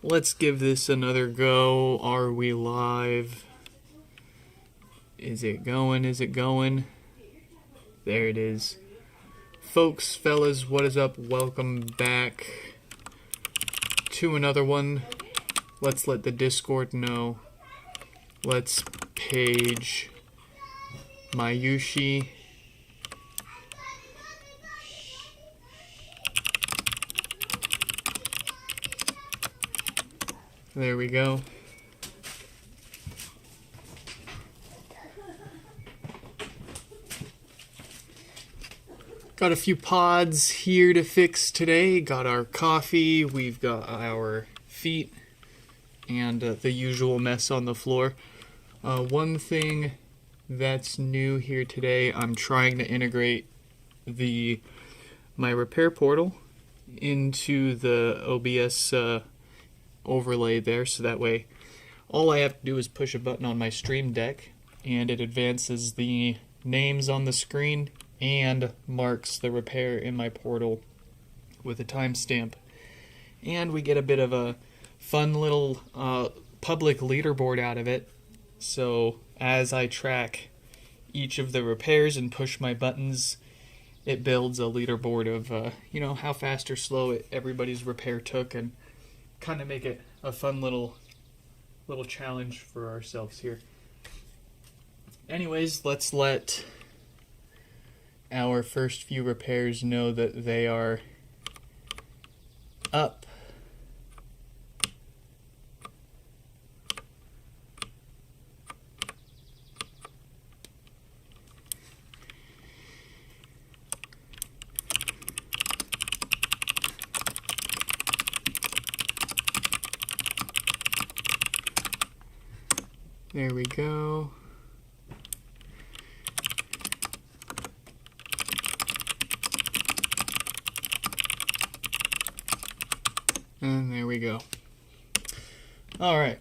Let's give this another go. Are we live? Is it going? Is it going? There it is. Folks, fellas, what is up? Welcome back to another one. Let's let the Discord know. Let's page Mayushi. There we go. Got a few pods here to fix today. Got our coffee, we've got our feet, and the usual mess on the floor. One thing that's new here today, I'm trying to integrate my repair portal into the OBS overlay there, so that way all I have to do is push a button on my Stream Deck and it advances the names on the screen and marks the repair in my portal with a timestamp. And we get a bit of a fun little public leaderboard out of it. So as I track each of the repairs and push my buttons, it builds a leaderboard of how fast or slow everybody's repair took, and kind of make it a fun little challenge for ourselves here. Anyways, let's let our first few repairs know that they are up. There we go. And there we go. All right.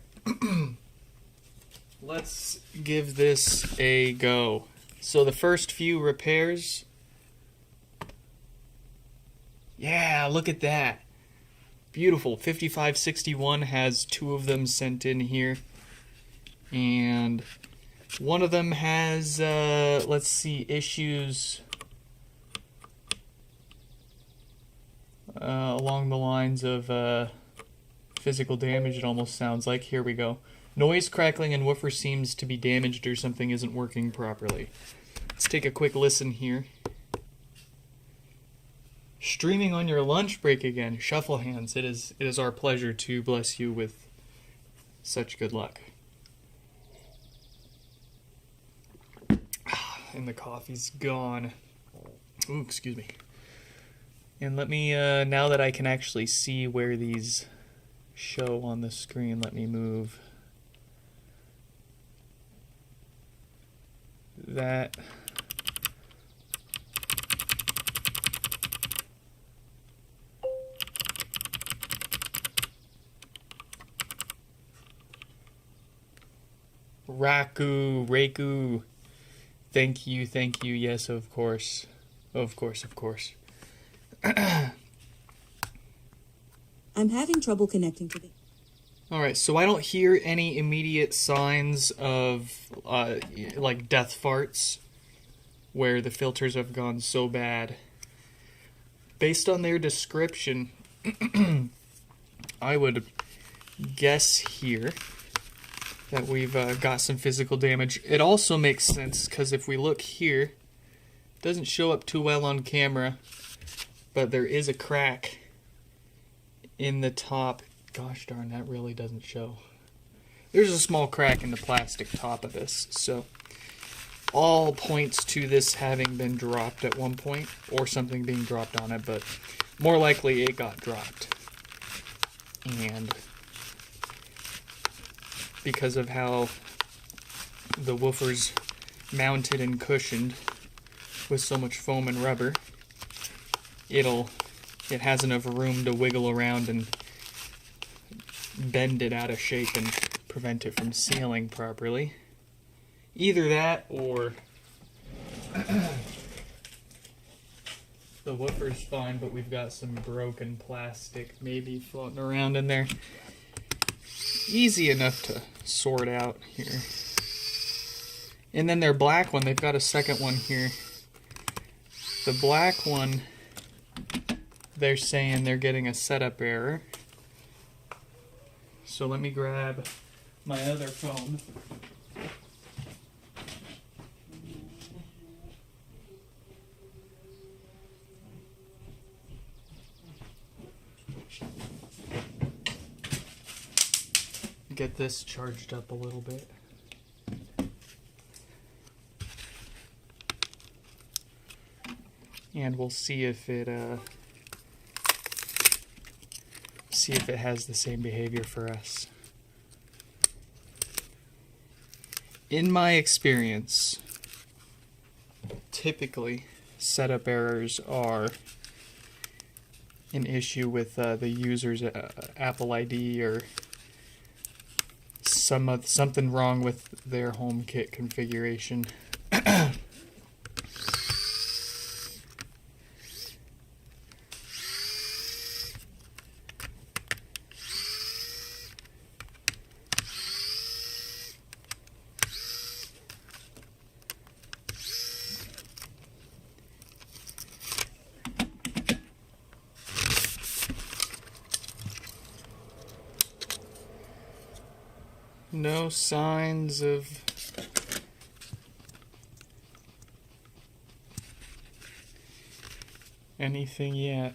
Let's give this a go. So the first few repairs. Yeah, look at that. Beautiful. 5561 has 2 of them sent in here. And one of them has, let's see, issues along the lines of physical damage, it almost sounds like. Here we go. Noise, crackling, and woofer seems to be damaged or something isn't working properly. Let's take a quick listen here. Streaming on your lunch break again. Shuffle hands. It is our pleasure to bless you with such good luck. And the coffee's gone. Ooh, excuse me. And let me, now that I can actually see where these show on the screen, let me move that. Reiku. Thank you, yes, of course. Of course. I'm having trouble connecting to the... Alright, so I don't hear any immediate signs of, like, death farts, where the filters have gone so bad. Based on their description, I would guess here that we've got some physical damage. It also makes sense, because if we look here, it doesn't show up too well on camera, but there is a crack in the top. Gosh darn, that really doesn't show. There's a small crack in the plastic top of this, so all points to this having been dropped at one point, or something being dropped on it, but more likely it got dropped. And because of how the woofer's mounted and cushioned with so much foam and rubber, it has enough room to wiggle around and bend it out of shape and prevent it from sealing properly. Either that or the woofer's fine, but we've got some broken plastic maybe floating around in there. easy enough to sort out here. And then their black one, they've got a second one here. The black one, they're saying they're getting a setup error. So let me grab my other phone. Get this charged up a little bit. And we'll see if it has the same behavior for us. In my experience, typically setup errors are an issue with the user's Apple ID or something wrong with their HomeKit configuration. No signs of anything yet.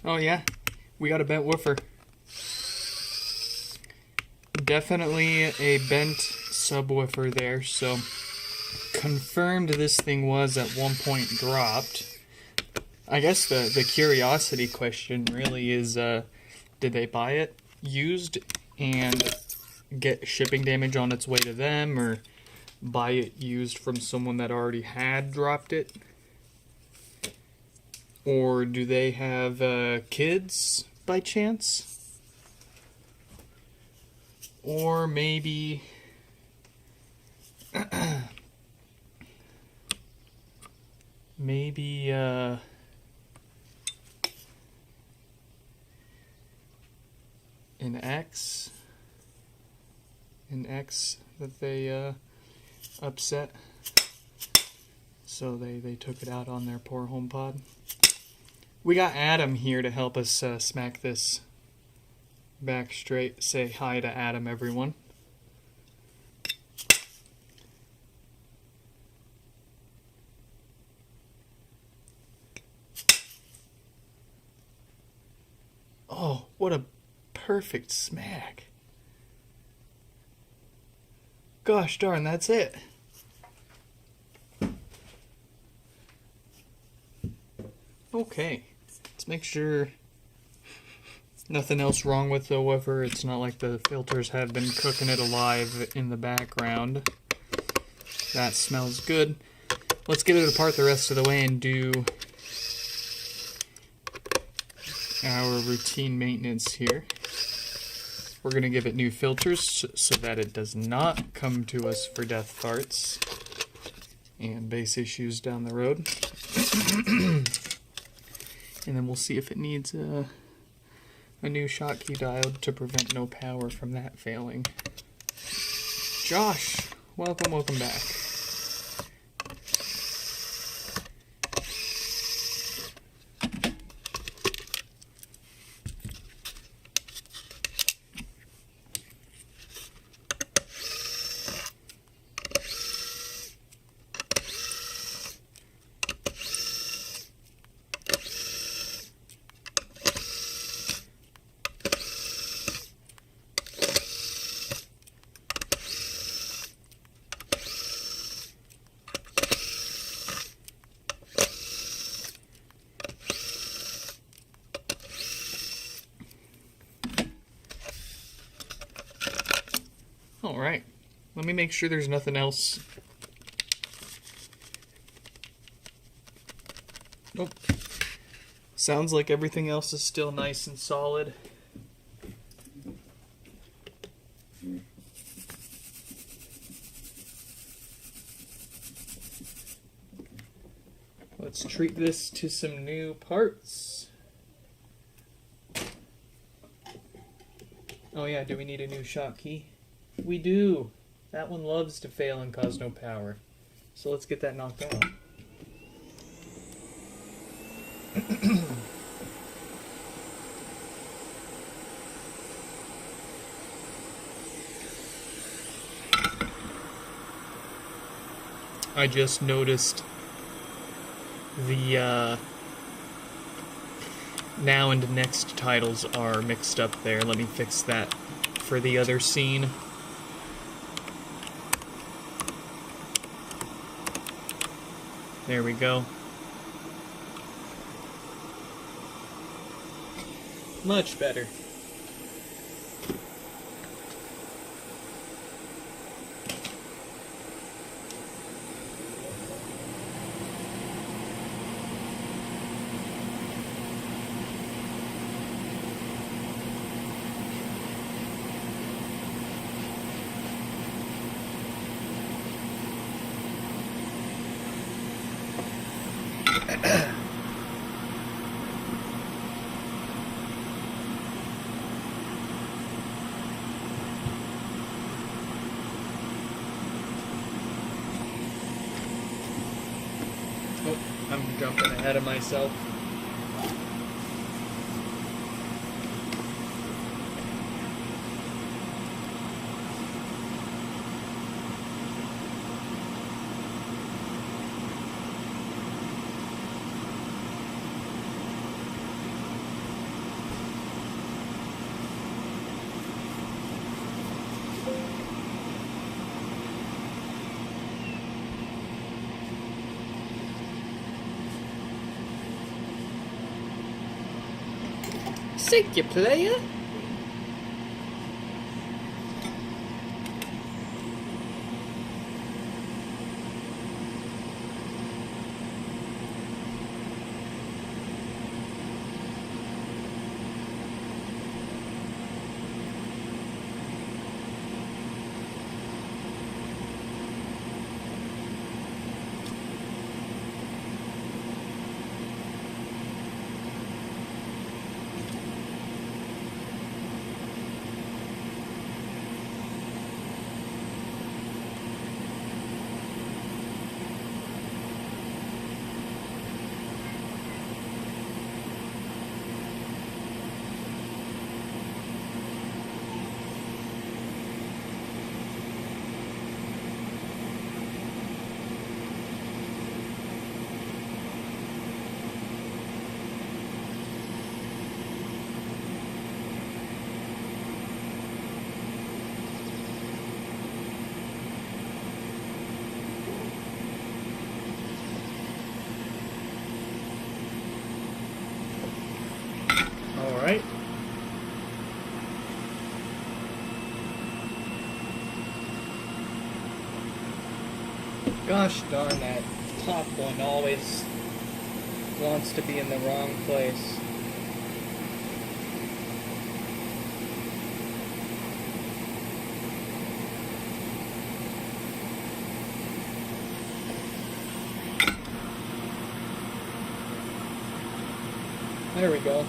Oh yeah, we got a bent woofer. Definitely a bent subwoofer there, so confirmed this thing was at one point dropped. I guess the curiosity question really is, did they buy it used and get shipping damage on its way to them, or buy it used from someone that already had dropped it? Or do they have kids by chance? Or maybe maybe an ex that they upset, so they took it out on their poor HomePod. We got Adam here to help us smack this back straight. Say hi to Adam, everyone. Oh, what a perfect smack. Gosh darn, that's it. Okay, let's make sure Nothing else wrong with the woofer. It's not like the filters have been cooking it alive in the background. That smells good. Let's get it apart the rest of the way and do our routine maintenance here. We're going to give it new filters so that it does not come to us for death farts and bass issues down the road. And then we'll see if it needs a new Schottky diode to prevent no power from that failing. Josh, welcome back. Alright, let me make sure there's nothing else. Nope. Sounds like everything else is still nice and solid. Let's treat this to some new parts. Oh yeah, do we need a new Schottky? We do. That one loves to fail and cause no power. So let's get that knocked out. I just noticed the now and next titles are mixed up there. Let me fix that for the other scene. There we go. Much better. Oh, I'm jumping ahead of myself. Sick, you player! Gosh darn, that top one always wants to be in the wrong place. There we go.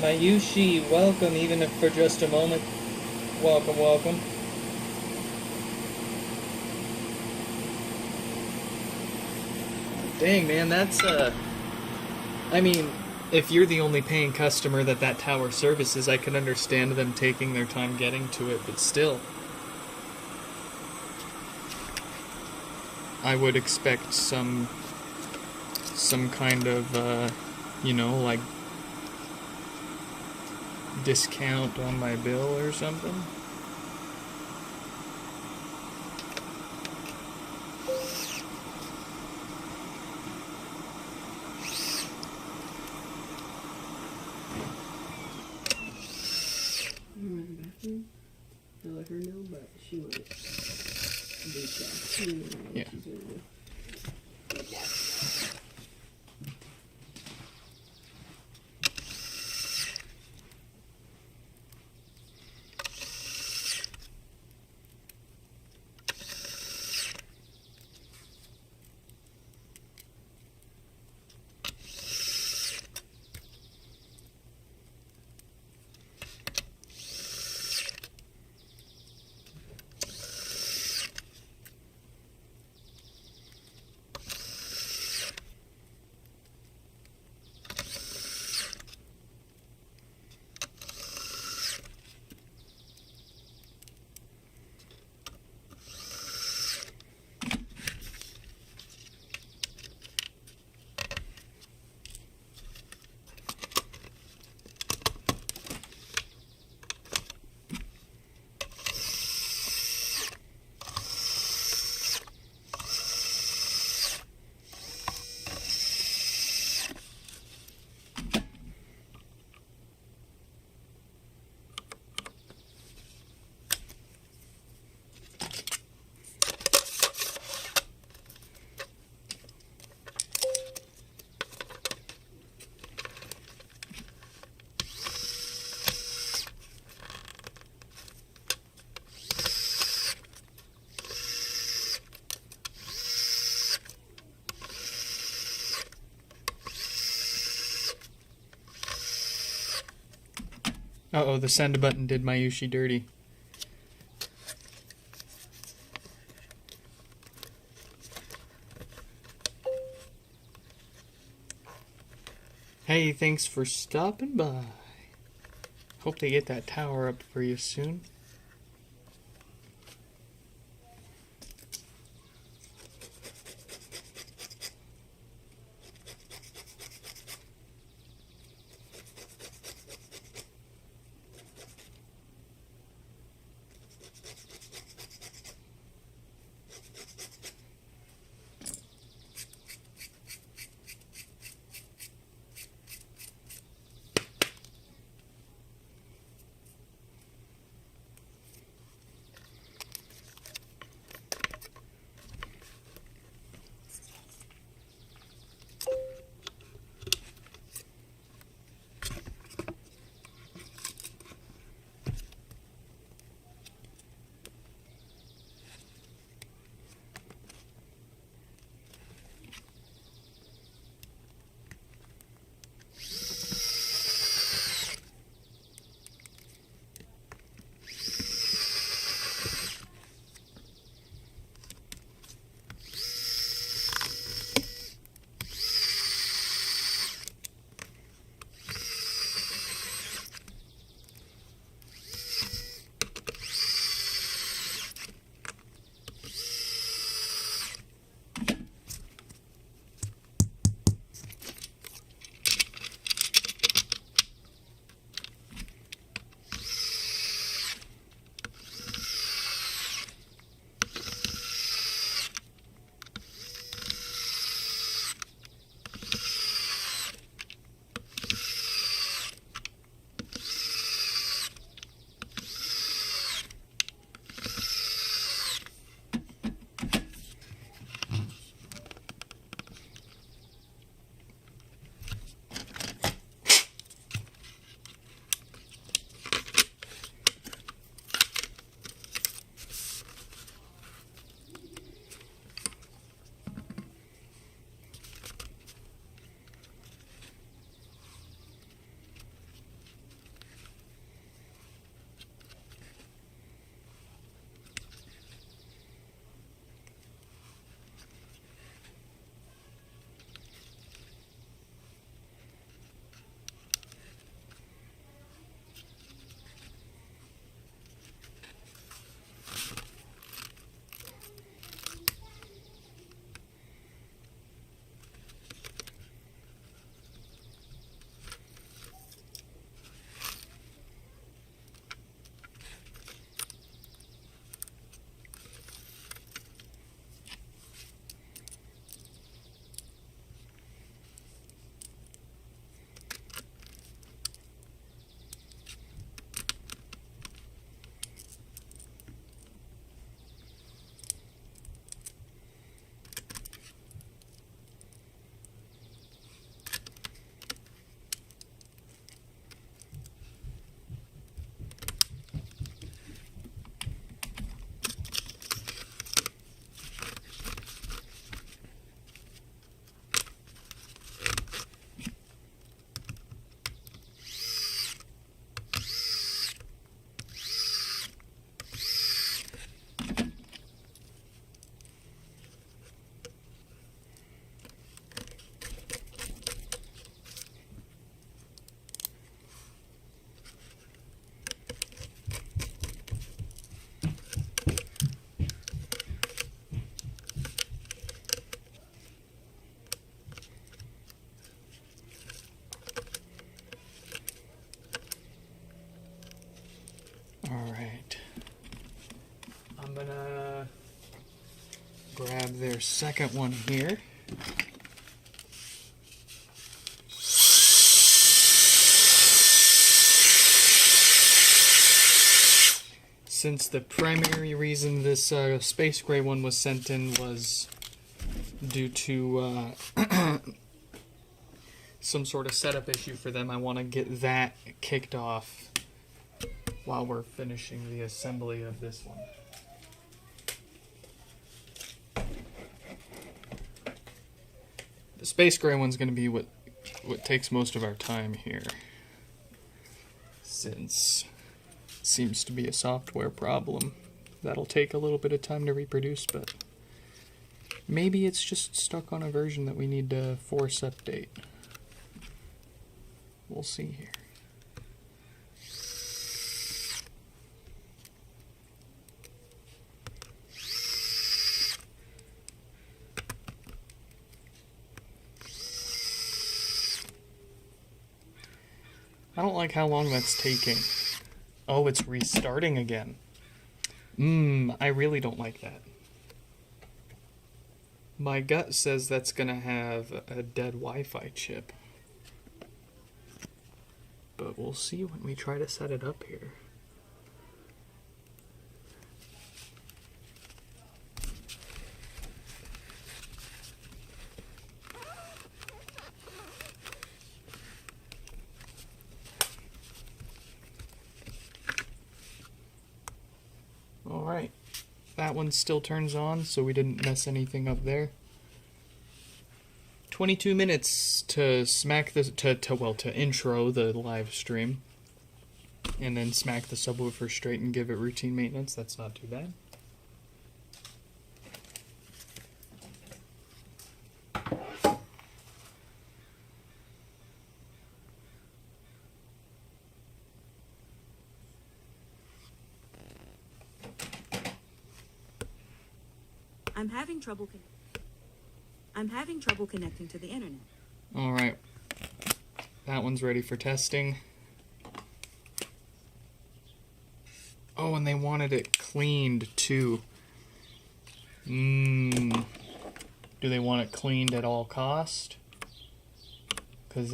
Mayushi, welcome, even if for just a moment. Welcome, welcome. Dang, man, that's, I mean, if you're the only paying customer that tower services, I can understand them taking their time getting to it, but still. I would expect some kind of, you know, like, discount on my bill or something. You run the bathroom. I'll let her know, but she might reach out. You know what Yeah. she's gonna do. Uh-oh, the send button did Mayushi dirty. Hey, thanks for stopping by. Hope they get that tower up for you soon. grab their second one here. Since the primary reason this space gray one was sent in was due to some sort of setup issue for them, I want to get that kicked off while we're finishing the assembly of this one. The space gray one's going to be what takes most of our time here, since it seems to be a software problem. That'll take a little bit of time to reproduce, but maybe it's just stuck on a version that we need to force update. We'll see here. I don't like how long that's taking. Oh, it's restarting again. I really don't like that. My gut says that's gonna have a dead Wi-Fi chip. But we'll see when we try to set it up here. Alright, that one still turns on, so we didn't mess anything up there. 22 minutes to smack the to intro the live stream, and then smack the subwoofer straight and give it routine maintenance. That's not too bad. I'm having trouble connecting to the internet. All right, that one's ready for testing. Oh, and they wanted it cleaned too. Do they want it cleaned at all cost? Because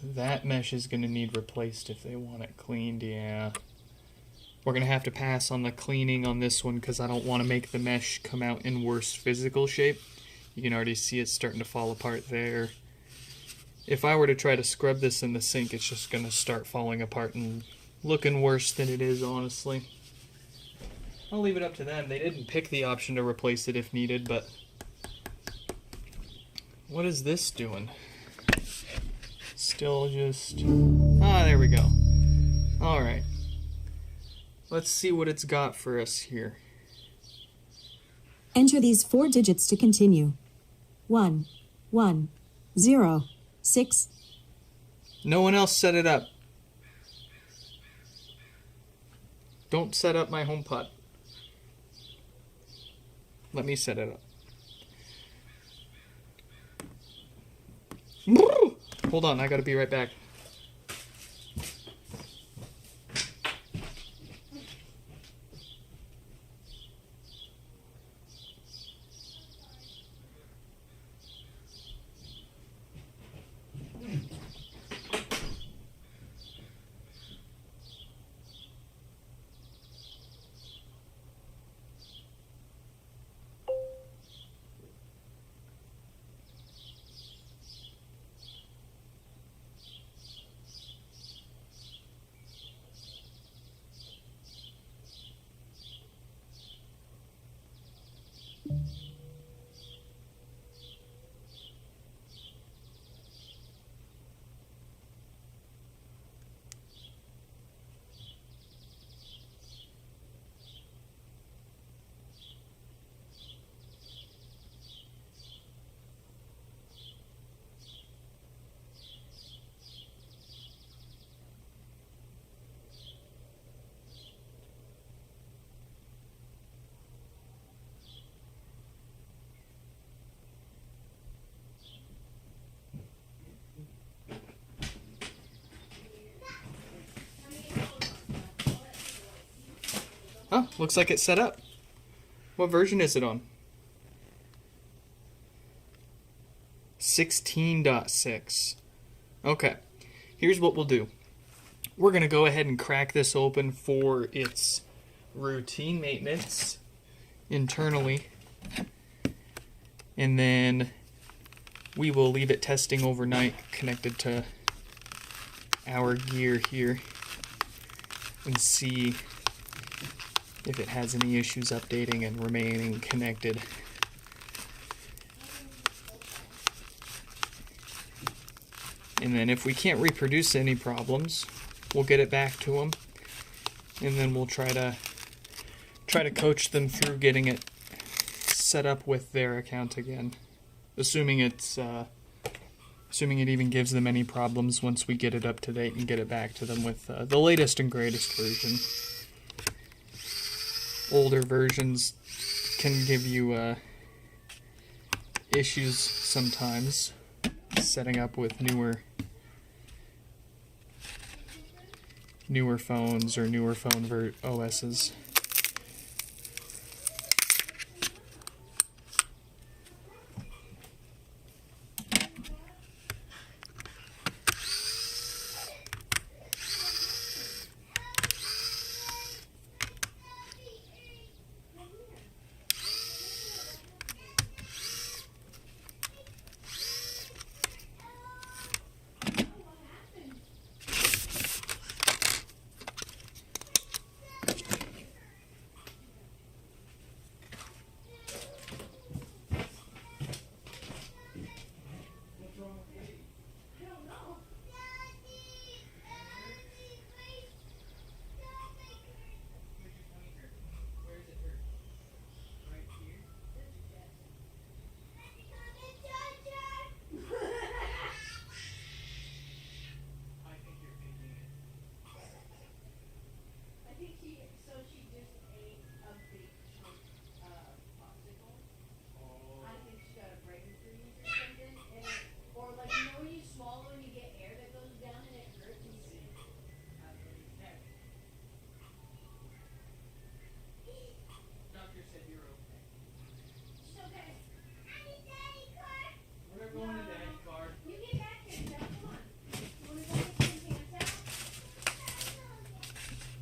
that mesh is going to need replaced if they want it cleaned. Yeah. We're going to have to pass on the cleaning on this one because I don't want to make the mesh come out in worse physical shape. You can already see it starting to fall apart there. If I were to try to scrub this in the sink, it's just going to start falling apart and looking worse than it is, honestly. I'll leave it up to them. They didn't pick the option to replace it if needed, but... What is this doing? Still just... Ah, there we go. Alright. Let's see what it's got for us here. Enter these 4 digits to continue. 1, 1, 0, 6. No one else set it up. Don't set up my HomePod. Let me set it up. Hold on, I gotta be right back. Huh, looks like it's set up. What version is it on? 16.6. Okay, here's what we'll do. We're going to go ahead and crack this open for its routine maintenance internally. And then we will leave it testing overnight connected to our gear here and see if it has any issues updating and remaining connected. And then if we can't reproduce any problems, we'll get it back to them, and then we'll try to coach them through getting it set up with their account again, assuming it even gives them any problems once we get it up to date and get it back to them with the latest and greatest version. Older versions can give you issues sometimes setting up with newer phones or newer phone OSs.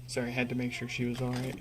Sorry, I had to make sure she was alright.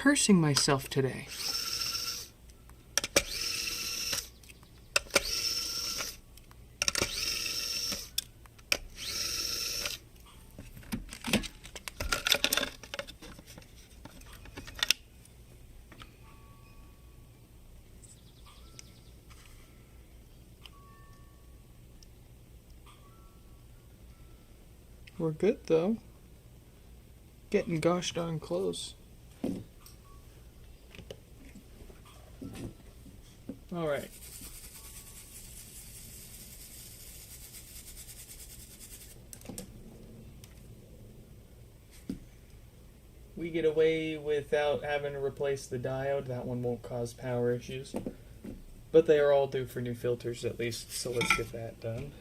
cursing myself today. We're good though. Getting gosh darn close. Alright. We get away without having to replace the diode. That one won't cause power issues. But they are all due for new filters at least, so let's get that done.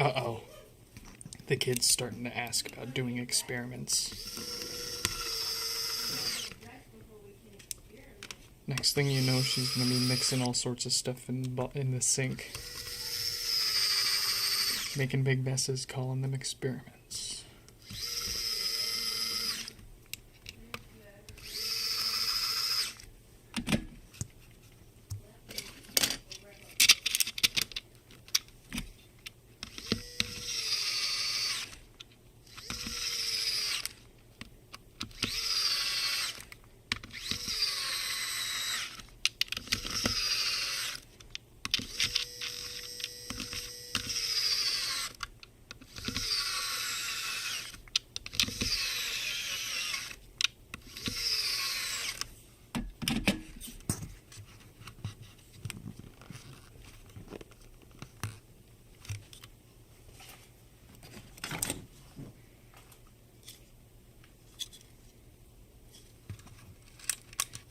Uh-oh. The kid's starting to ask about doing experiments. Next thing you know, she's going to be mixing all sorts of stuff in the sink. Making big messes, calling them experiments.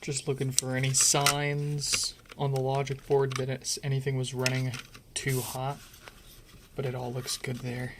Just looking for any signs on the logic board that anything was running too hot, but it all looks good there.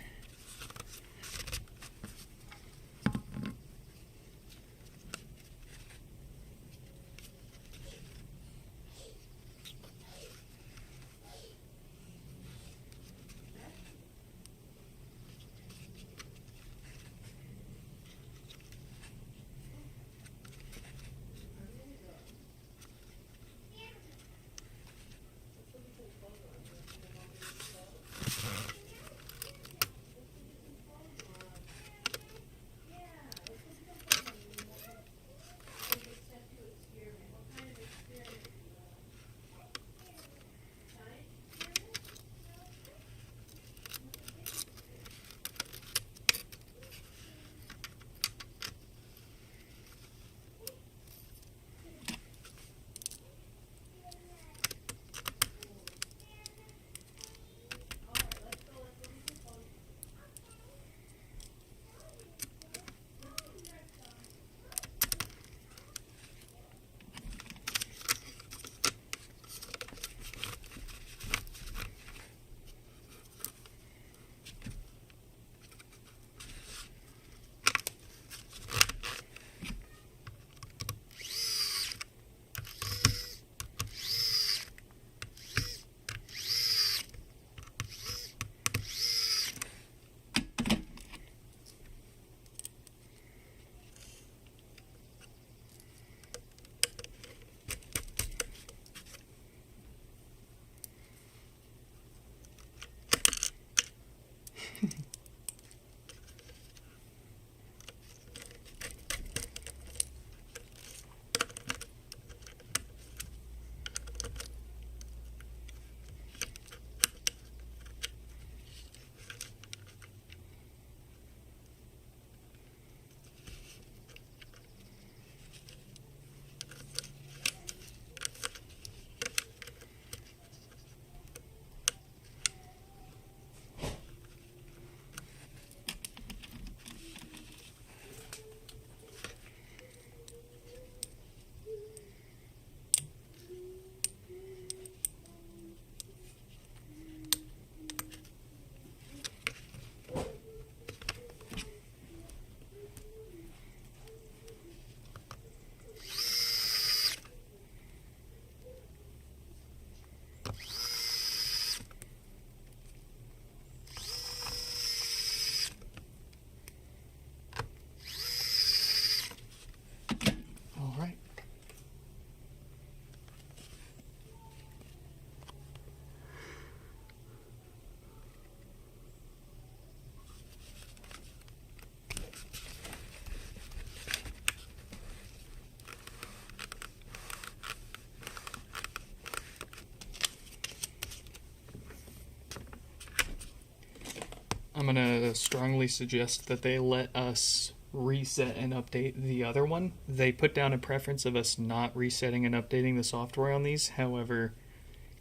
I'm gonna strongly suggest that they let us reset and update the other one. They put down a preference of us not resetting and updating the software on these. However,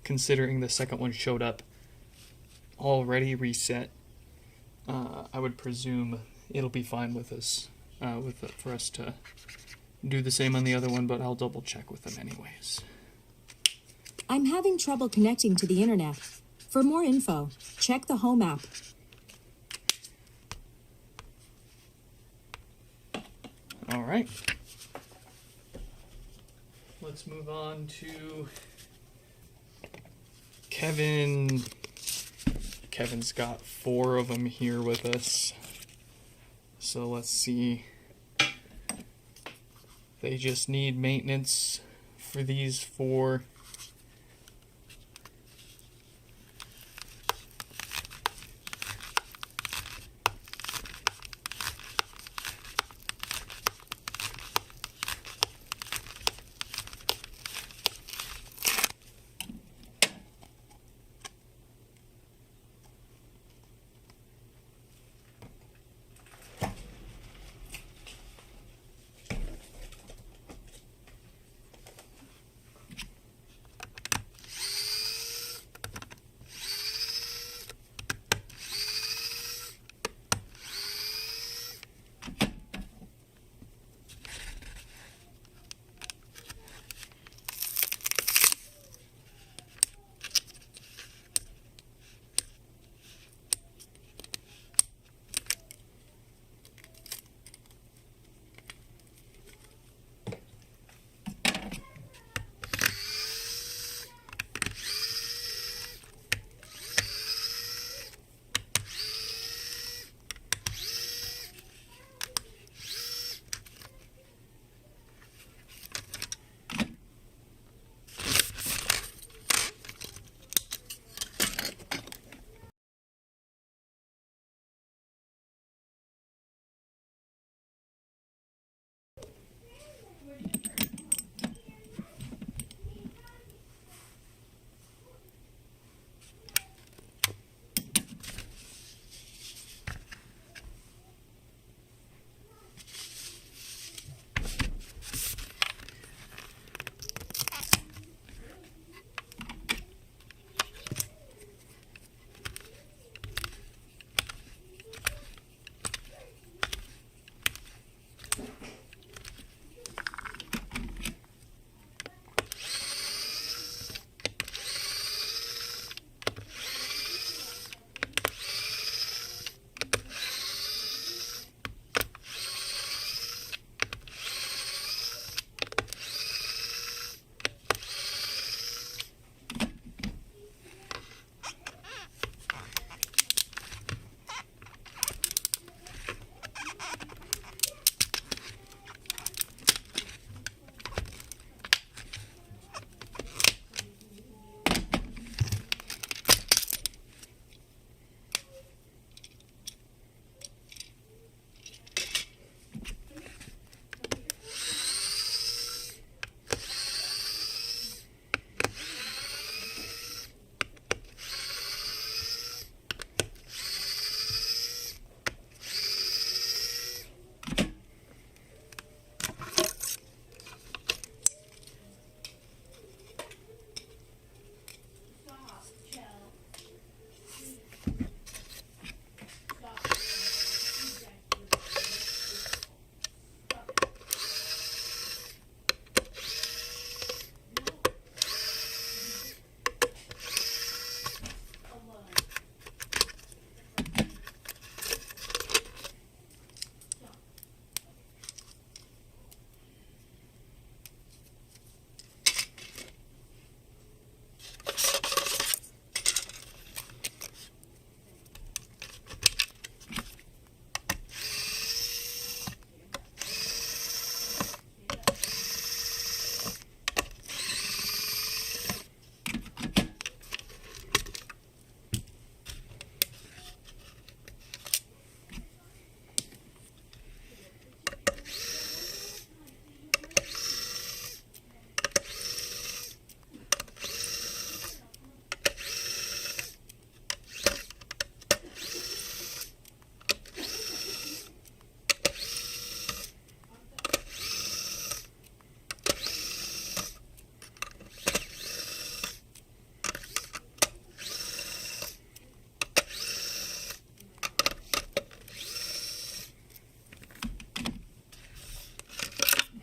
considering the second one showed up already reset, I would presume it'll be fine with us, for us to do the same on the other one, but I'll double check with them anyways. I'm having trouble connecting to the internet. For more info, check the Home app. right. Let's move on to Kevin. Kevin's got 4 of them here with us. So let's see. They just need maintenance for these 4.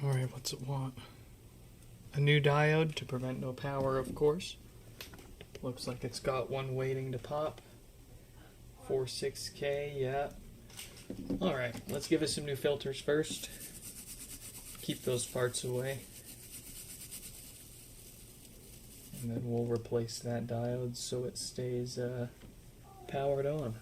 Alright, what's it want? A new diode to prevent no power, of course. Looks like it's got one waiting to pop. 46K, yeah. Alright, let's give it some new filters first. keep those parts away. And then we'll replace that diode so it stays powered on.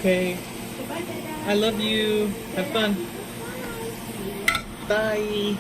Okay. I love you. Have fun. Bye.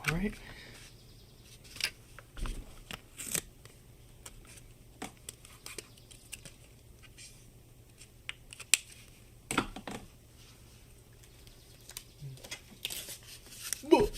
All right. Whoa.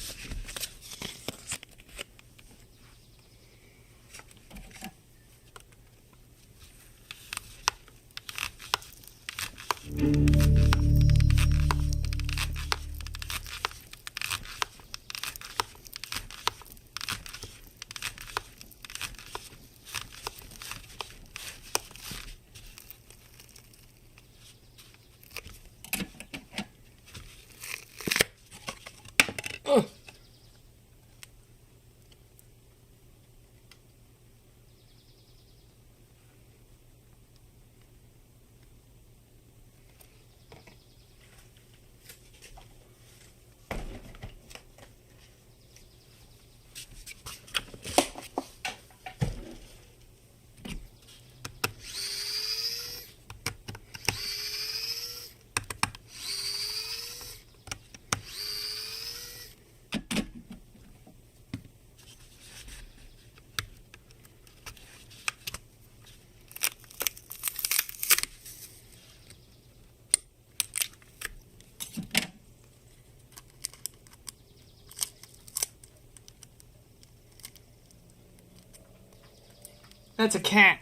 That's a cat.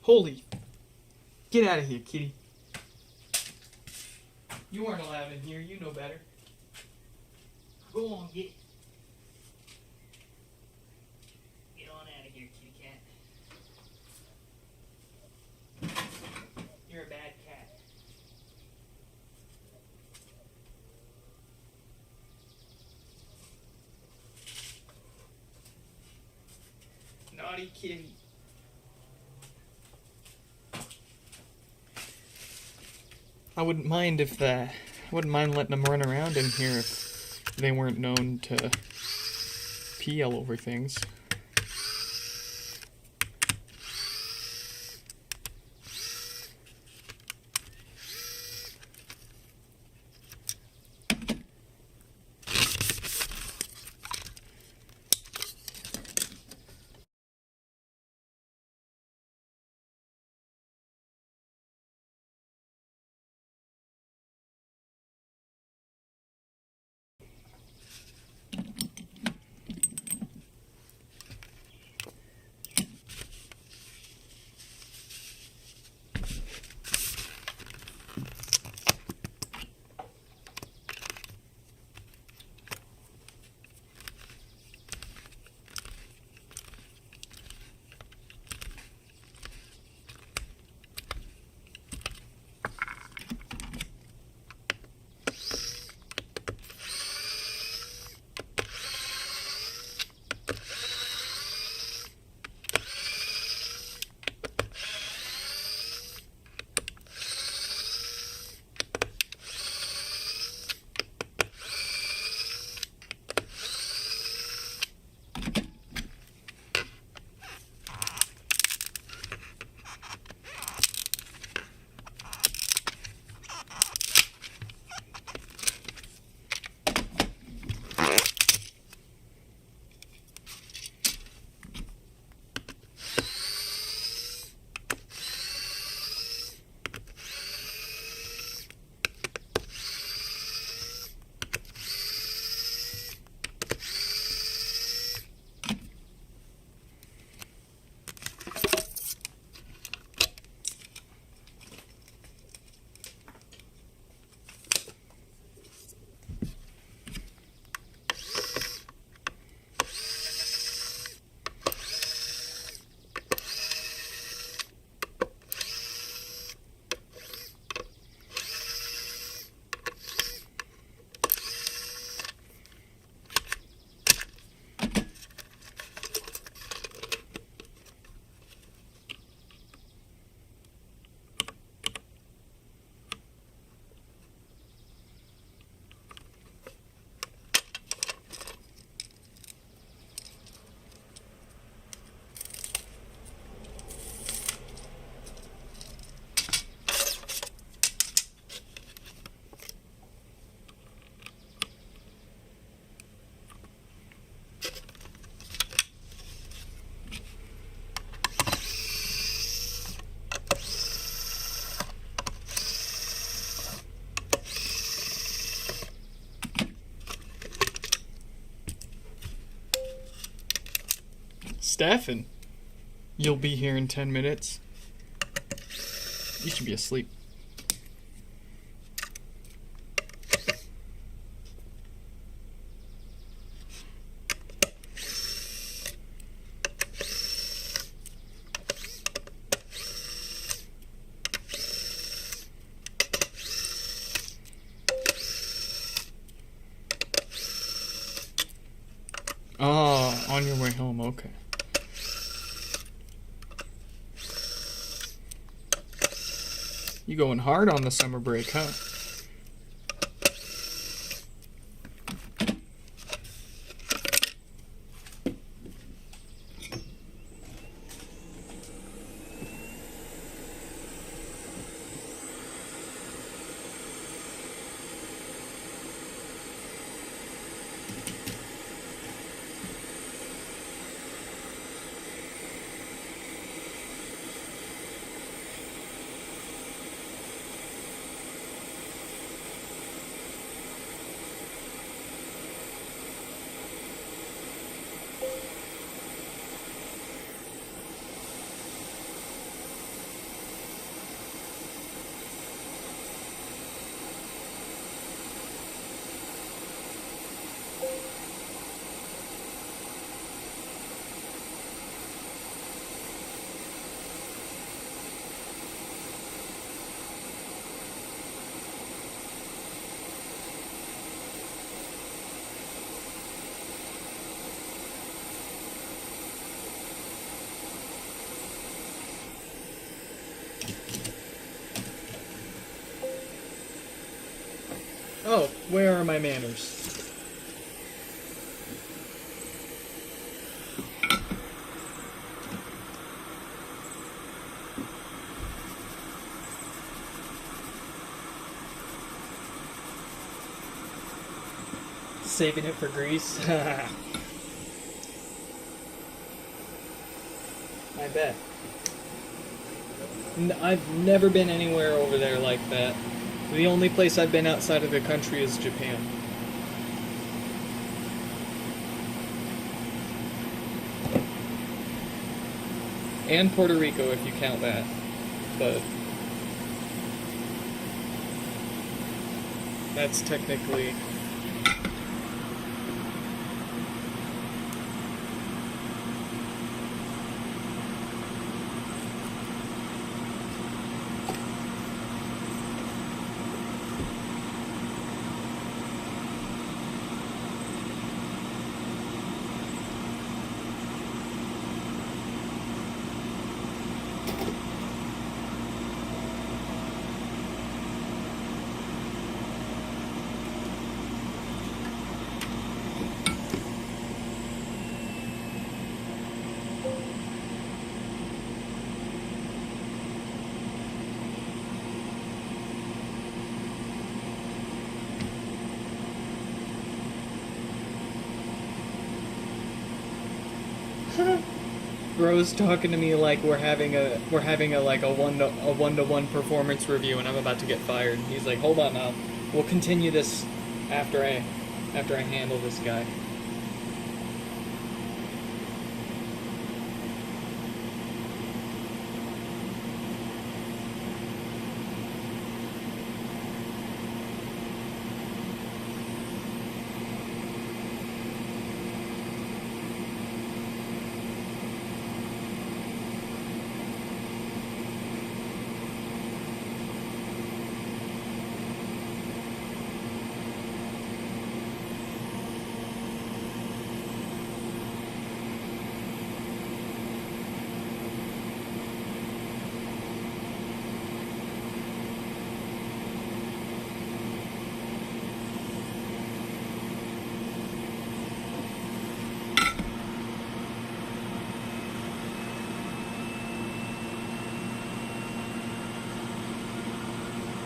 Holy. Get out of here, kitty. You weren't allowed in here. You know better. Go on, get on out of here, kitty cat. You're a bad cat. Naughty kitty. I wouldn't mind letting them run around in here if they weren't known to pee all over things. Stefan, you'll be here in 10 minutes. You should be asleep. Oh, on your way home, okay. You going hard on the summer break, huh? Oh, where are my manners? Saving it for Greece? I bet. I've never been anywhere over there like that. The only place I've been outside of the country is Japan. And Puerto Rico, if you count that. But that's technically... Bro's talking to me like we're having a like a one-to-one performance review, and I'm about to get fired. He's like, "Hold on now, we'll continue this after I handle this guy."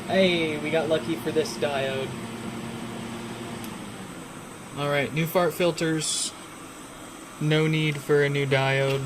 Hey, we got lucky for this diode. Alright, new fart filters. No need for a new diode.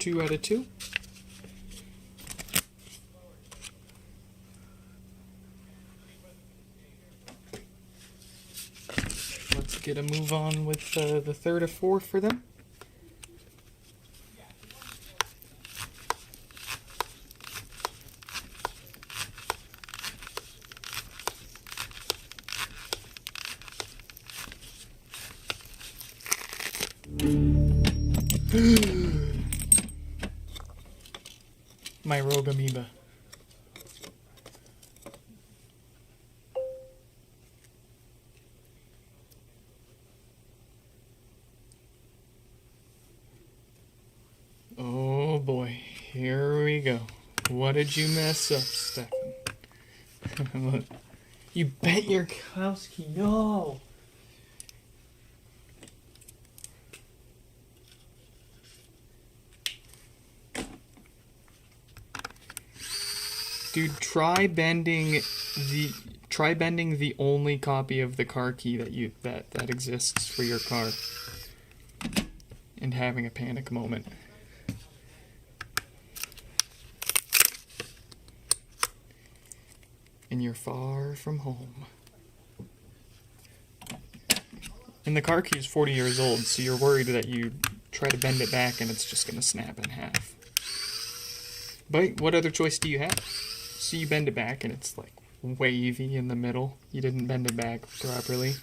2 out of 2. Let's get a move on with the third or fourth for them. My rogue amoeba. Oh boy, here we go. What did you mess up, Stefan? You bet your house key. No! Dude, try bending the only copy of the car key that exists for your car and having a panic moment. And you're far from home. And the car key is 40 years old, so you're worried that you try to bend it back and it's just going to snap in half. But what other choice do you have? So you bend it back and it's like wavy in the middle. You didn't bend it back properly.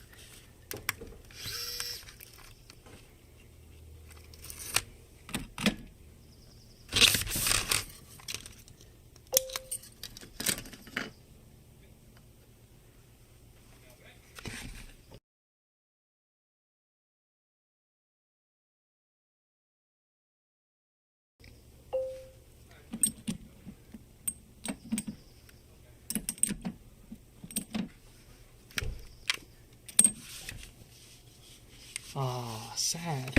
Ah, sad.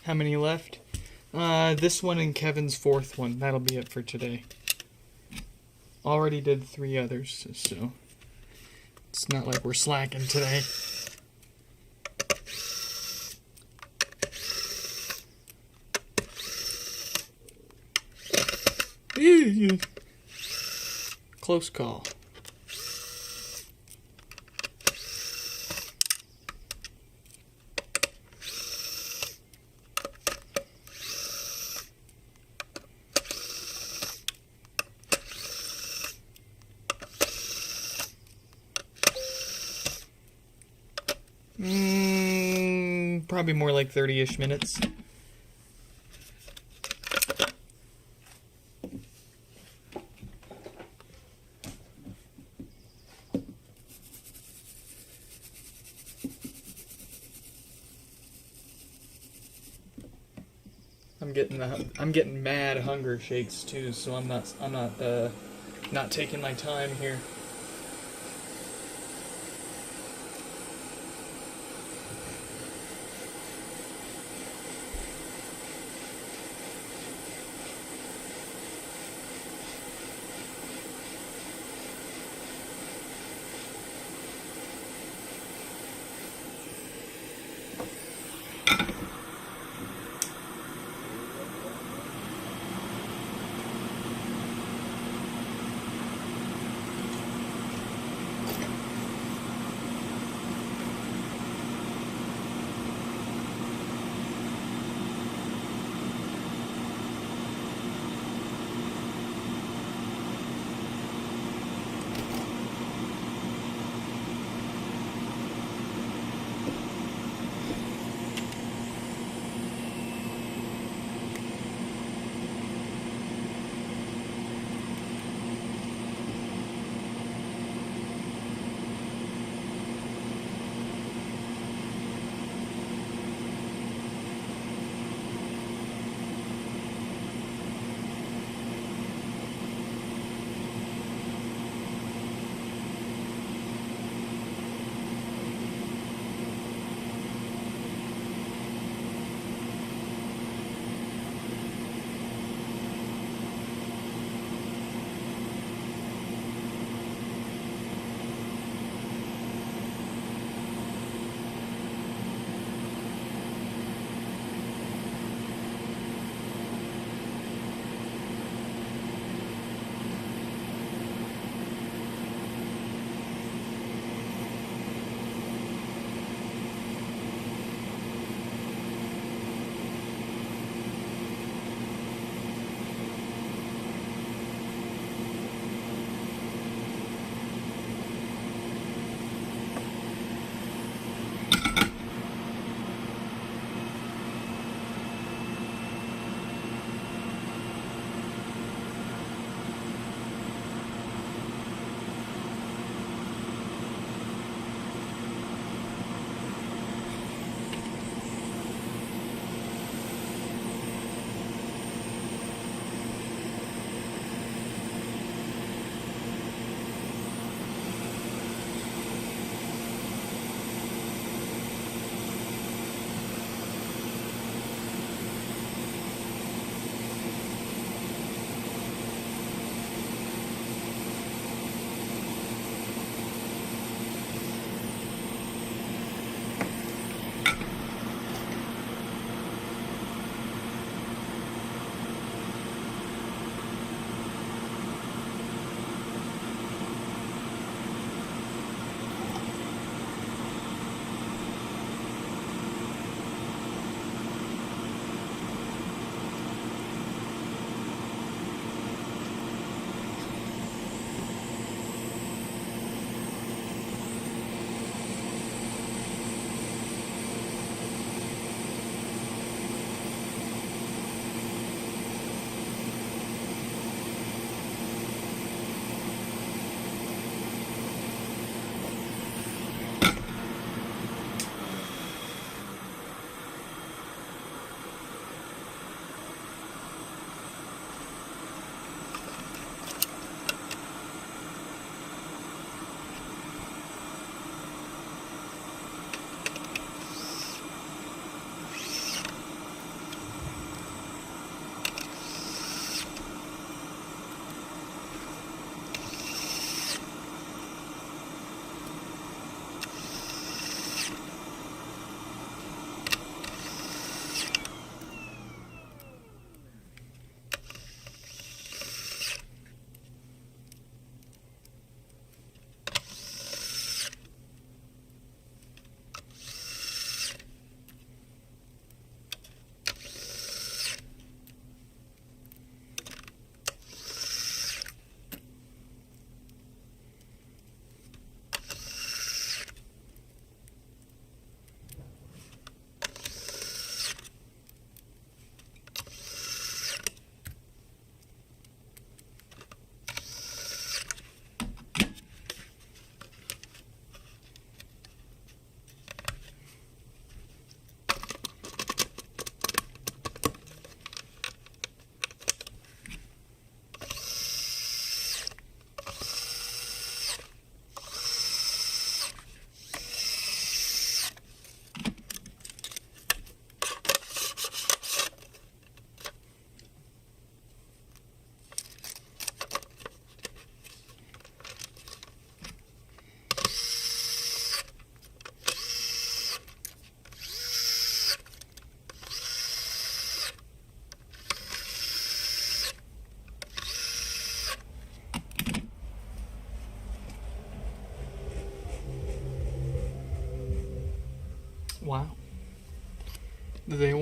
How many left? This one and Kevin's fourth one. That'll be it for today. Already did 3 others, so it's not like we're slacking today. Close call. Probably more like 30-ish minutes. I'm getting mad hunger shakes too, so I'm not taking my time here.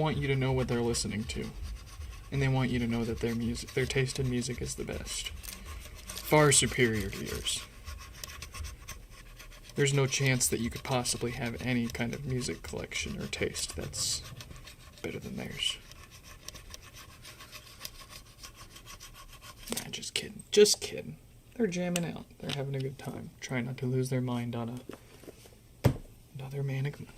want you to know what they're listening to. And they want you to know that their taste in music is the best. Far superior to yours. There's no chance that you could possibly have any kind of music collection or taste that's better than theirs. Nah, just kidding. Just kidding. They're jamming out. They're having a good time. Trying not to lose their mind on another Manic Monday.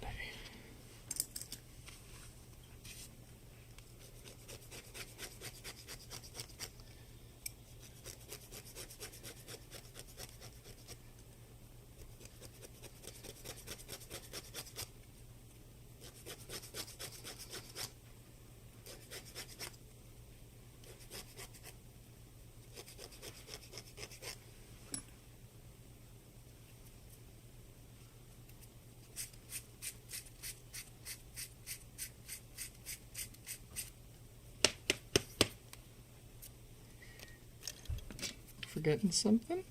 Forgetting something?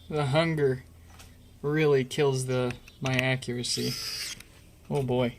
The hunger really kills my accuracy. Oh boy.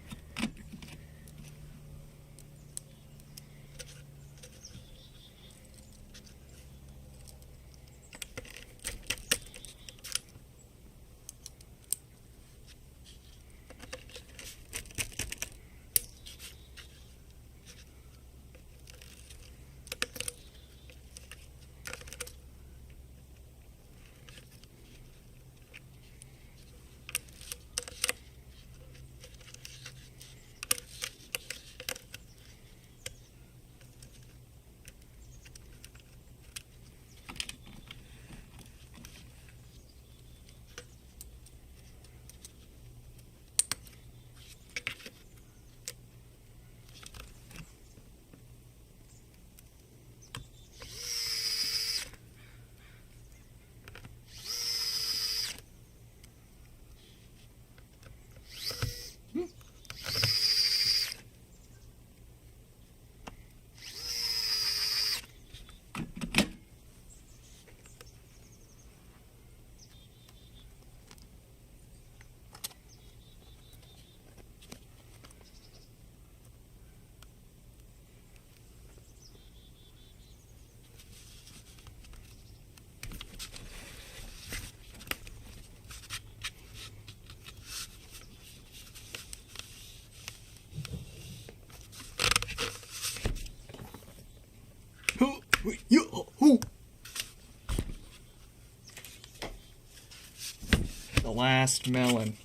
The last melon.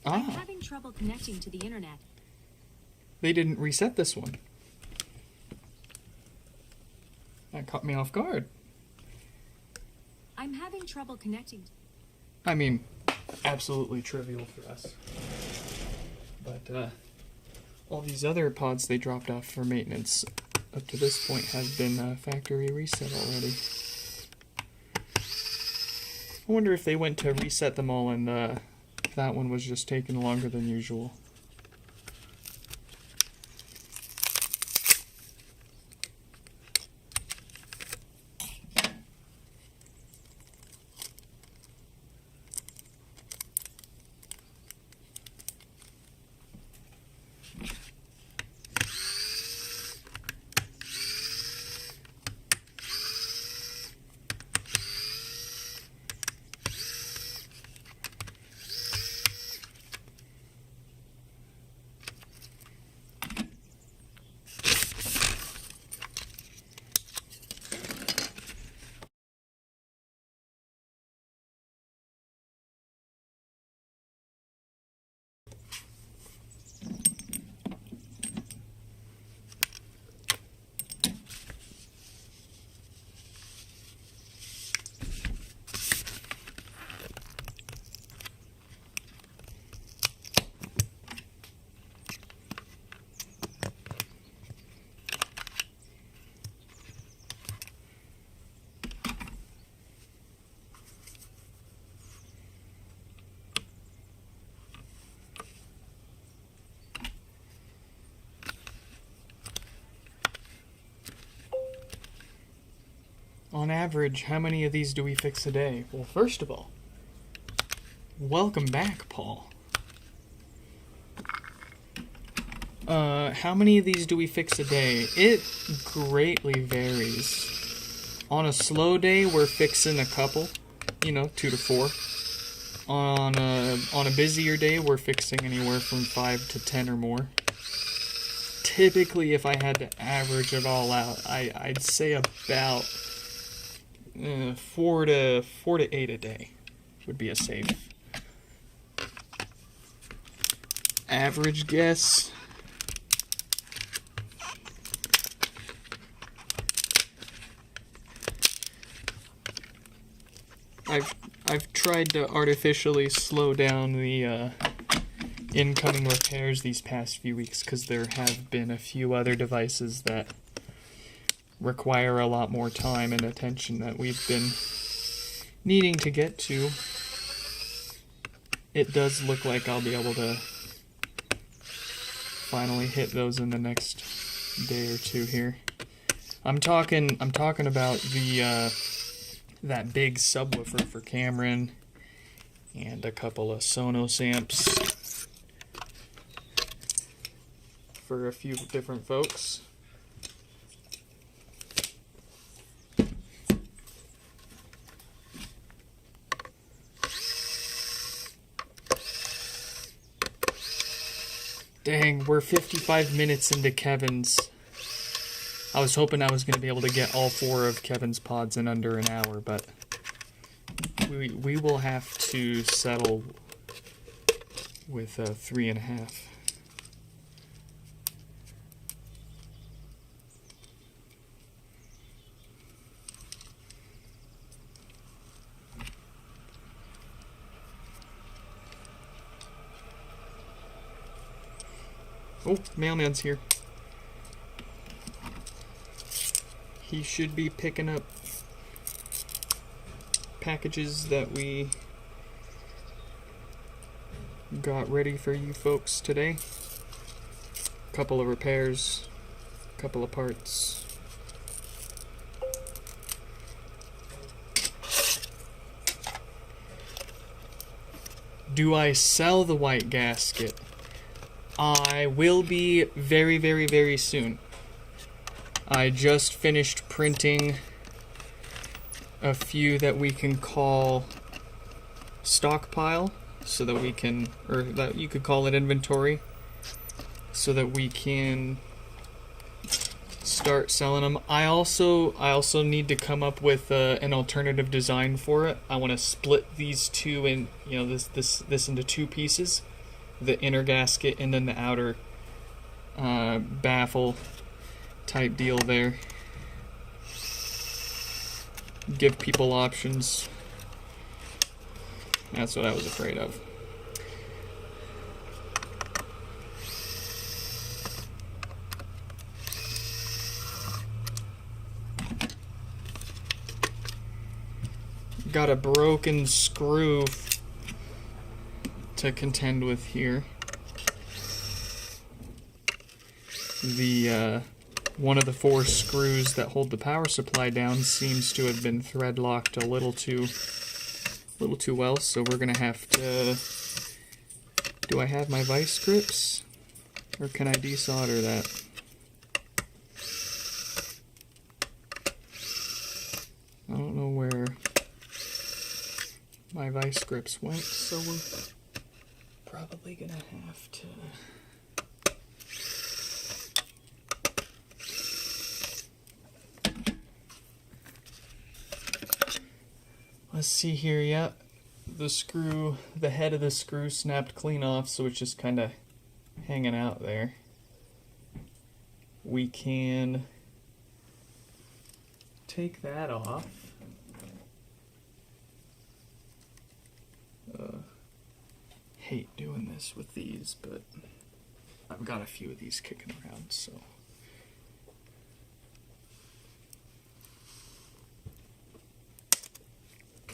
I'm having trouble connecting to the internet. They didn't reset this one. That caught me off guard. I'm having trouble connecting. I mean, absolutely trivial for us. But all these other pods they dropped off for maintenance up to this point have been factory reset already. I wonder if they went to reset them all and that one was just taking longer than usual. On average, how many of these do we fix a day? Well, first of all, welcome back, Paul. How many of these do we fix a day? It greatly varies. On a slow day, we're fixing a couple, 2 to 4. On a busier day, we're fixing anywhere from 5 to 10 or more. Typically, if I had to average it all out, I'd say about 4 to 8 a day would be a safe average guess. I've tried to artificially slow down the incoming repairs these past few weeks because there have been a few other devices that require a lot more time and attention that we've been needing to get to. It does look like I'll be able to finally hit those in the next day or two here. I'm talking about the that big subwoofer for Cameron and a couple of Sonos amps for a few different folks. Dang, we're 55 minutes into Kevin's. I was hoping I was going to be able to get all 4 of Kevin's pods in under an hour, but we will have to settle with 3.5. Oh, mailman's here. He should be picking up packages that we got ready for you folks today. Couple of repairs, couple of parts. Do I sell the white gasket? I will be very, very, very soon. I just finished printing a few that we can call stockpile, so that we can, or that you could call it inventory, so that we can start selling them. I also need to come up with an alternative design for it. I want to split these two in, this into two pieces, the inner gasket and then the outer baffle type deal there. Give people options. That's what I was afraid of. Got a broken screw to contend with here. The one of the 4 screws that hold the power supply down seems to have been thread locked a little too well, so we're gonna have to. Do I have my vice grips, or can I desolder that? I don't know where my vice grips went, so we're probably gonna have to. Let's see here. Yep, the head of the screw snapped clean off, so it's just kind of hanging out there. We can take that off. Hate doing this with these, but I've got a few of these kicking around, so.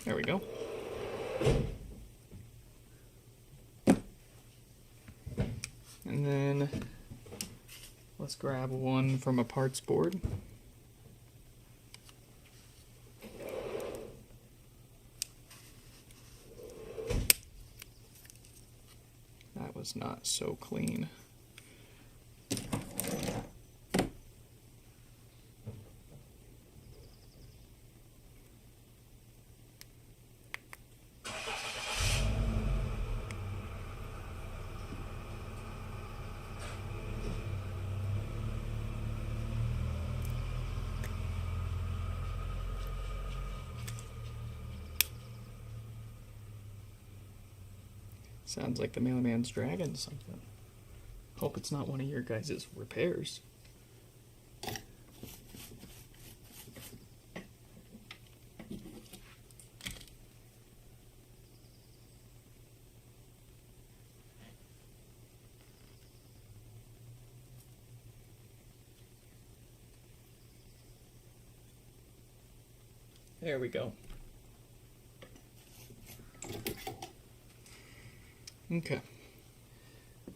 There we go. And then let's grab one from a parts board. That was not so clean. Sounds like the mailman's dragging something. Hope it's not one of your guys' repairs. There we go. Okay.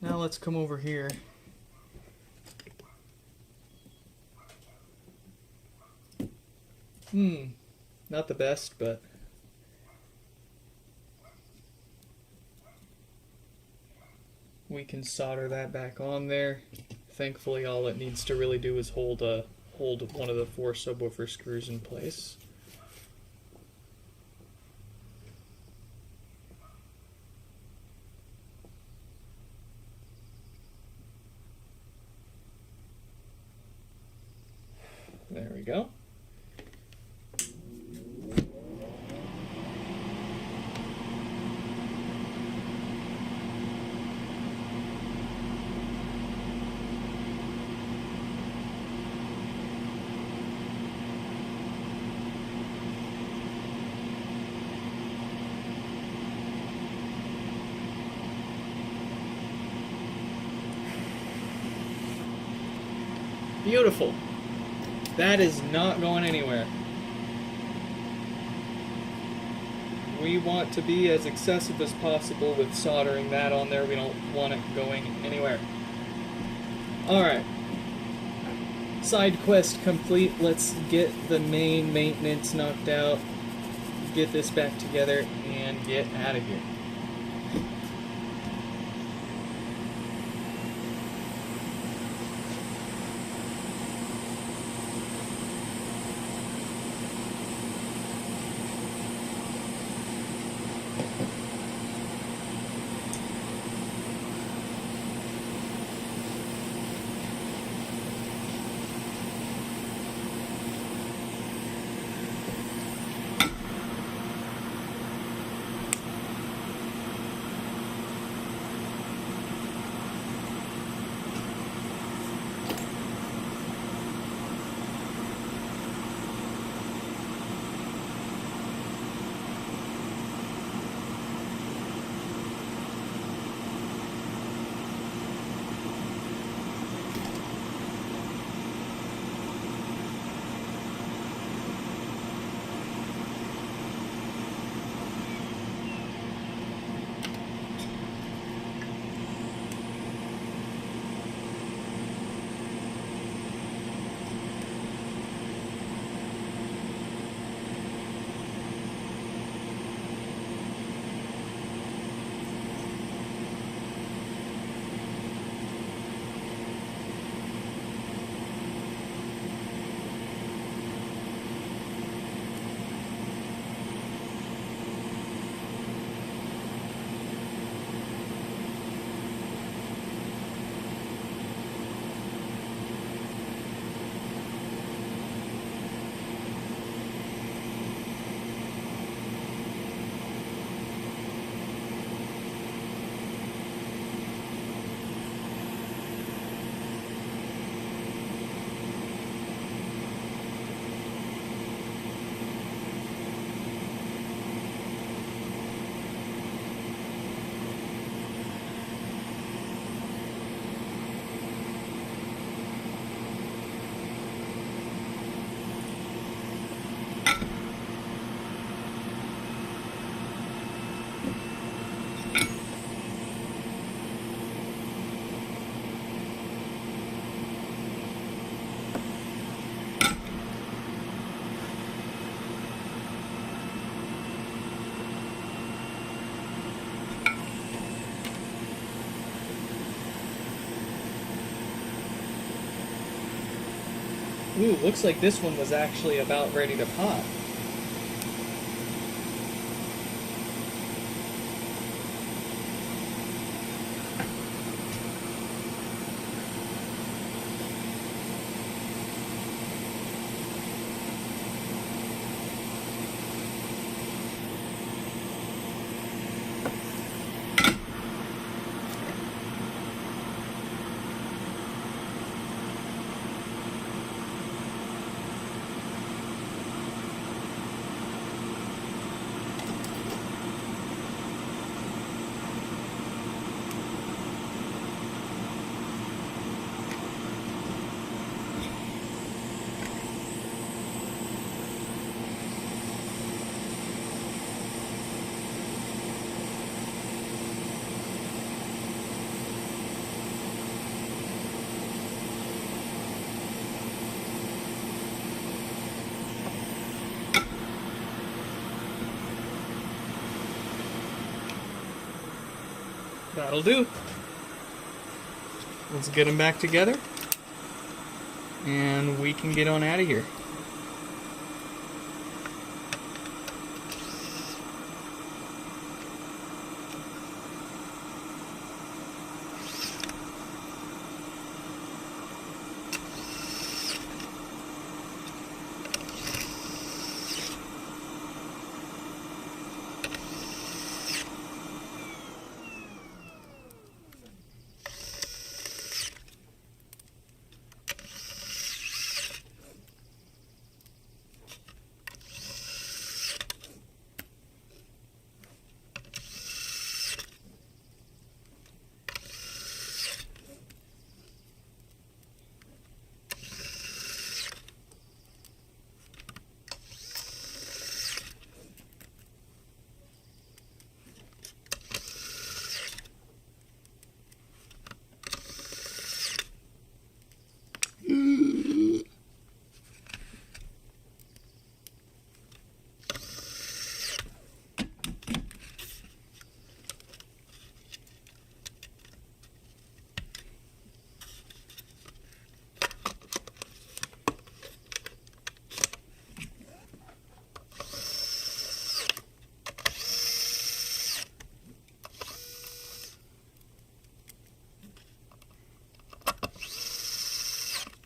Now let's come over here. Not the best, but we can solder that back on there. Thankfully, all it needs to really do is hold one of the 4 subwoofer screws in place. There we go. Beautiful. That is not going anywhere. We want to be as excessive as possible with soldering that on there. We don't want it going anywhere. Alright. Side quest complete. Let's get the main maintenance knocked out. Get this back together and get out of here. Ooh, looks like this one was actually about ready to pop. That'll do. Let's get them back together, and we can get on out of here.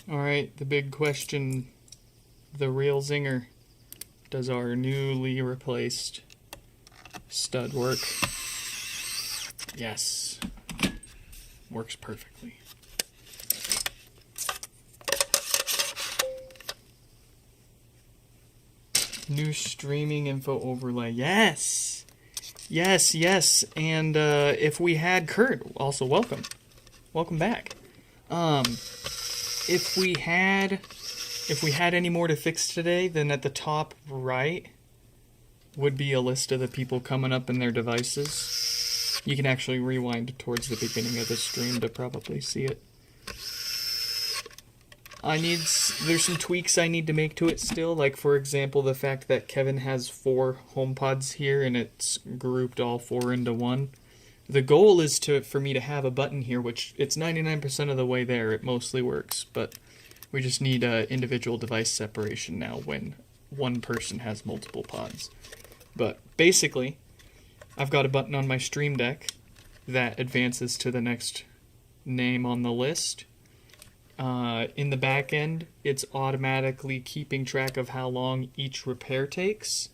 Alright, the big question, the real zinger. Does our newly replaced stud work? Yes. Works perfectly. New streaming info overlay. Yes! Yes, yes. And if we had Kurt, also welcome. Welcome back. If we had any more to fix today, then at the top right would be a list of the people coming up in their devices. You can actually rewind towards the beginning of the stream to probably see it. There's some tweaks I need to make to it still, like for example the fact that Kevin has 4 HomePods here and it's grouped all 4 into one. The goal is for me to have a button here, which it's 99% of the way there, it mostly works, but we just need individual device separation now when one person has multiple pods. But basically, I've got a button on my Stream Deck that advances to the next name on the list. In the back end, it's automatically keeping track of how long each repair takes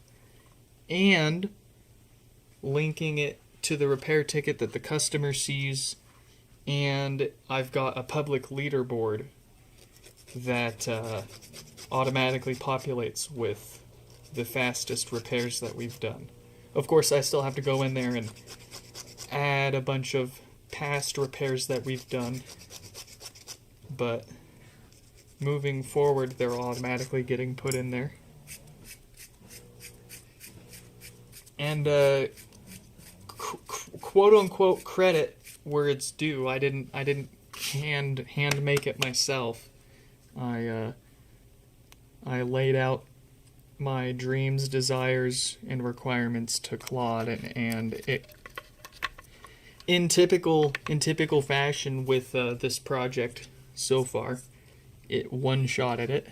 and linking it to the repair ticket that the customer sees. And I've got a public leaderboard that automatically populates with the fastest repairs that we've done. Of course, I still have to go in there and add a bunch of past repairs that we've done, but moving forward, they're automatically getting put in there. And quote-unquote credit where it's due. I didn't hand make it myself. I laid out my dreams, desires, and requirements to Claude, and it, in typical fashion with this project so far, it one-shotted it.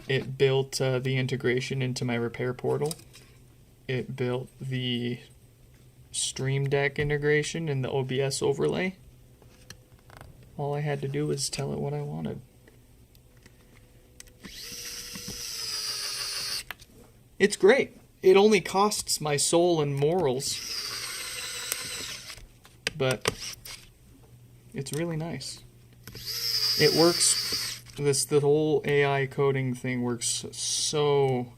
It built the integration into my repair portal. It built the Stream Deck integration and the OBS overlay. All I had to do was tell it what I wanted. It's great. It only costs my soul and morals, but it's really nice. It works. The whole AI coding thing works so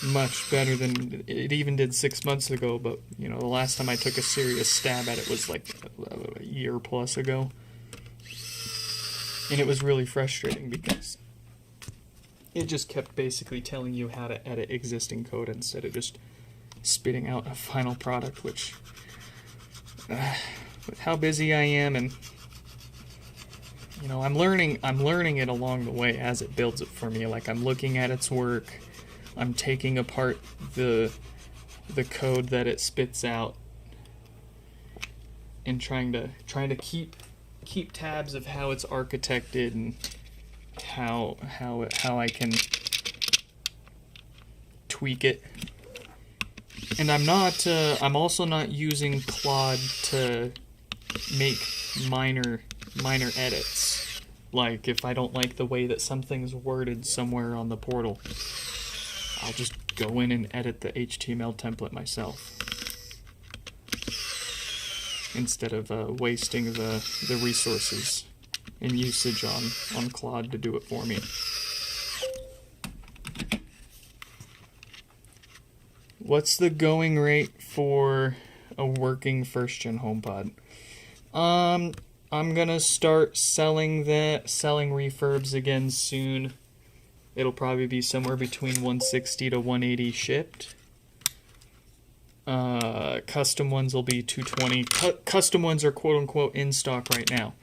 much better than it even did 6 months ago. But you know, the last time I took a serious stab at it was like a year plus ago, and it was really frustrating because it just kept basically telling you how to edit existing code instead of just spitting out a final product, which with how busy I am, and you know, I'm learning it along the way as it builds it for me. Like, I'm looking at its work, I'm taking apart the code that it spits out, and trying to keep tabs of how it's architected and how I can tweak it. And I'm also not using Claude to make minor edits. Like, if I don't like the way that something's worded somewhere on the portal, I'll just go in and edit the HTML template myself, instead of wasting the resources and usage on Claude to do it for me. What's the going rate for a working first-gen HomePod? I'm gonna start selling refurbs again soon. It'll probably be somewhere between 160 to 180 shipped. Custom ones will be 220. Custom ones are quote-unquote in stock right now.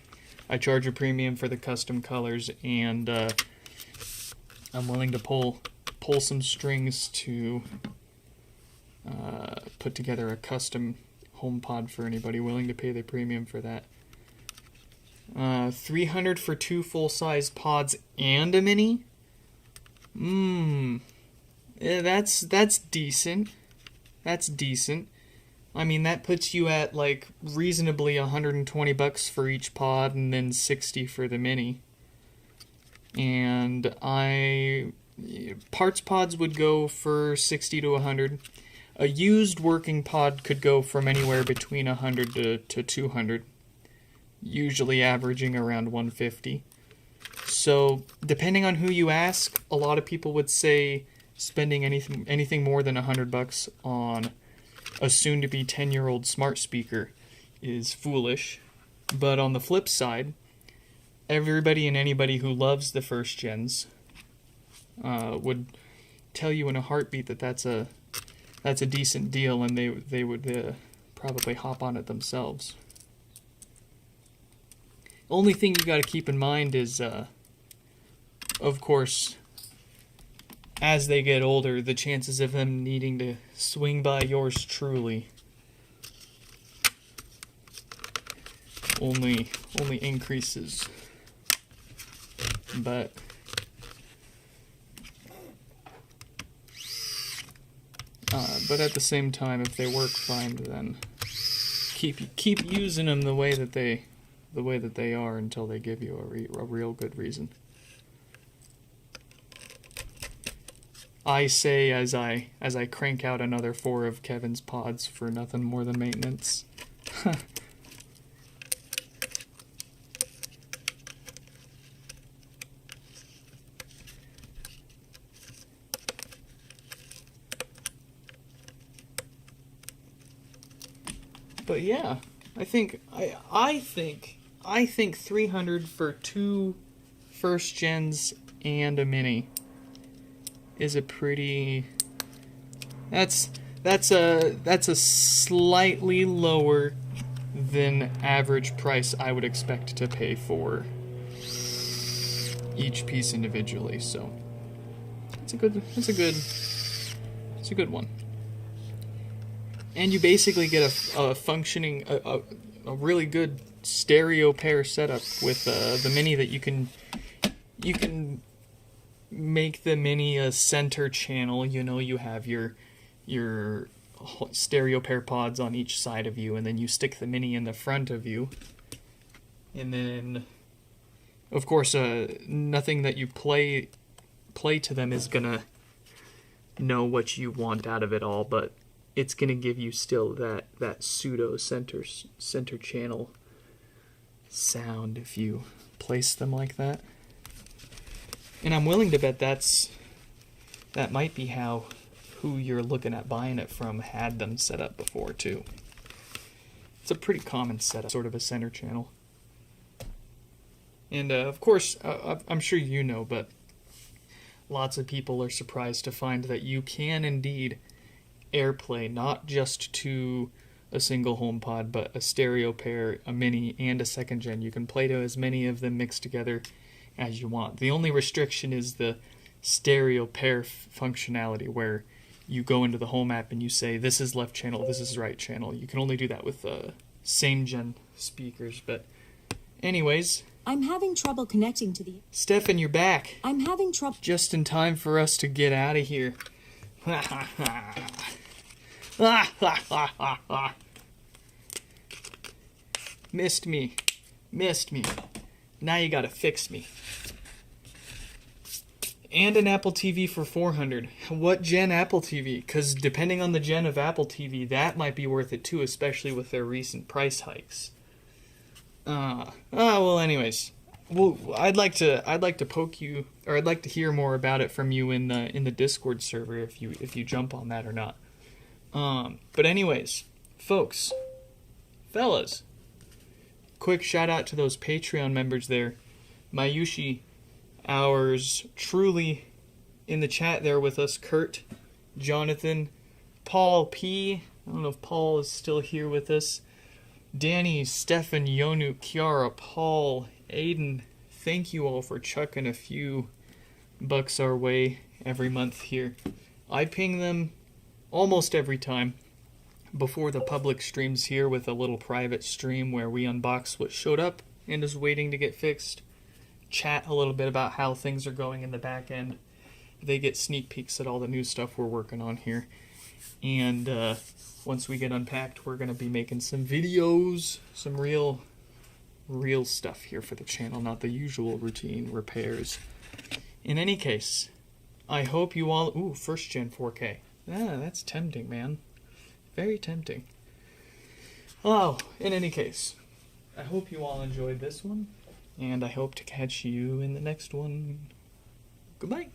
I charge a premium for the custom colors, and I'm willing to pull some strings to put together a custom HomePod for anybody willing to pay the premium for that. $300 for 2 full-size pods and a mini? Yeah, that's decent. That's decent. I mean, that puts you at like reasonably $120 for each pod and then $60 for the mini. And parts pods would go for $60 to $100. A used working pod could go from anywhere between $100 to $200, usually averaging around $150. So, depending on who you ask, a lot of people would say spending anything more than $100 on a soon-to-be 10-year-old smart speaker is foolish. But on the flip side, everybody and anybody who loves the first gens would tell you in a heartbeat that that's a decent deal, and they would probably hop on it themselves. Only thing you got to keep in mind is, of course, as they get older, the chances of them needing to swing by yours truly only increases. But at the same time, if they work fine, then keep using them the way that they are until they give you a real good reason. I say as I crank out another 4 of Kevin's pods for nothing more than maintenance. But yeah, I think 300 for 2 first gens and a mini is a pretty. That's a slightly lower than average price I would expect to pay for each piece individually. So it's a good one. And you basically get a functioning, a really good stereo pair setup with the mini that you can make the mini a center channel. You know, you have your stereo pair pods on each side of you, and then you stick the mini in the front of you. And then, of course, nothing that you play to them is gonna know what you want out of it all, but it's going to give you still that pseudo center channel sound if you place them like that. And I'm willing to bet that might be how who you're looking at buying it from had them set up before too. It's a pretty common setup, sort of a center channel. And of course, I'm sure you know, but lots of people are surprised to find that you can indeed AirPlay not just to a single HomePod, but a stereo pair, a mini, and a second gen. You can play to as many of them mixed together as you want. The only restriction is the stereo pair functionality, where you go into the Home app and you say, this is left channel, this is right channel. You can only do that with same gen speakers. But anyways, I'm having trouble connecting to the... Stefan, you're back. I'm having trouble... Just in time for us to get out of here. Missed me. Now you gotta fix me. And an Apple TV for $400. What gen Apple TV? Because depending on the gen of Apple TV, that might be worth it too, especially with their recent price hikes. Well, anyways, well, I'd like to poke you, or I'd like to hear more about it from you in the Discord server if you jump on that or not. But anyways, folks, fellas, quick shout out to those Patreon members there. Mayushi, ours truly in the chat there with us, Kurt, Jonathan, Paul P. I don't know if Paul is still here with us. Danny, Stefan, Yonu, Kiara, Paul, Aiden, thank you all for chucking a few bucks our way every month here. I ping them almost every time before the public streams here with a little private stream where we unbox what showed up and is waiting to get fixed, chat a little bit about how things are going in the back end. They get sneak peeks at all the new stuff we're working on here. And once we get unpacked, we're going to be making some videos, some real stuff here for the channel, not the usual routine repairs. In any case, I hope you all... Ooh, first gen 4K. Ah, that's tempting, man. Very tempting. Oh, in any case, I hope you all enjoyed this one, and I hope to catch you in the next one. Goodbye.